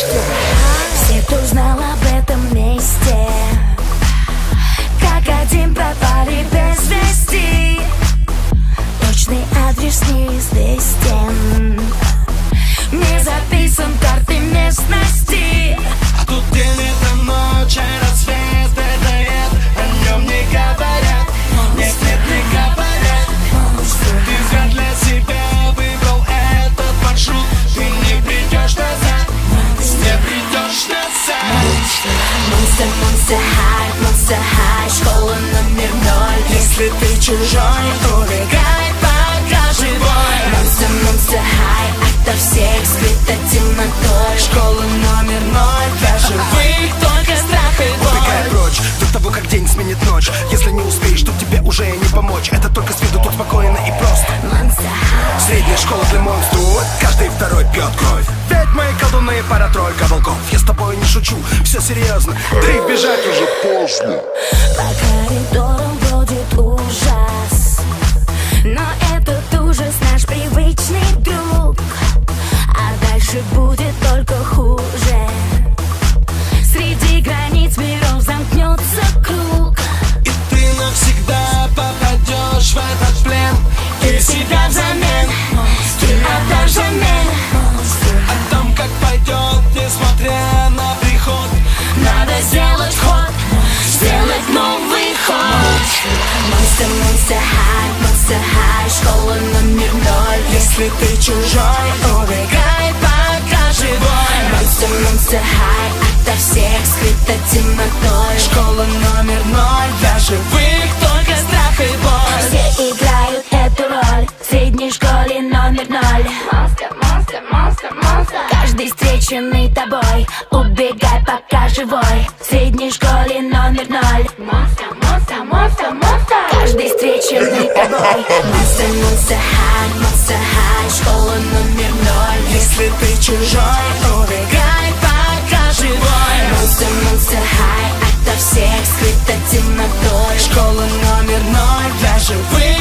Все, кто знал об этом месте, как один пропали без вести. Точный адрес неизвестен, не записан карты местности. А тут где-то ночь, а рассвет тает, о нем не говорят, нет, не говорят. Ты зря для себя выбрал этот маршрут, ты не придешь назад, не придешь назад. Monster high, школа номер 0. Если ты чужой, Убегай, пока живой. Monster high, ото всех скрыта темнотой. школа номер 0 для живых, Только страх и убегай боль. прочь до того, как день сменит ночь. Если не успеешь, то тебе уже не помочь. Это только с виду, тут спокойно и просто. Monster high. Средняя школа для монстров, каждый второй пьет кровь. Ведьмы и колдуны, пара-тройка волков. Я с тобой не шучу, все серьезно. Ты бежать уже поздно. По коридорам бродит ужас, но этот ужас наш привычный друг. А дальше будет только хуже. Среди границ миров замкнется круг. И ты навсегда попадешь в этот плен. И себя взамен ты отдашь взамен. О том, как пойдет, несмотря на приход, Надо сделать ход, сделать новый ход. Monster high, школа номер 0. если ты чужой, Убегай, пока живой. Monster high, ото всех скрыта темнотой. школа номер 0 для живых, Только страх и боль. Все играют эту роль в средней школе номер 0. Каждый встреченный тобой, убегай, пока живой. В средней школе номер 0. Каждый встреченный тобой. Monster high, школа номер 0. если ты чужой, Убегай, пока живой. Monster high, ото всех скрыта темнотой. школа номер 0 для живых.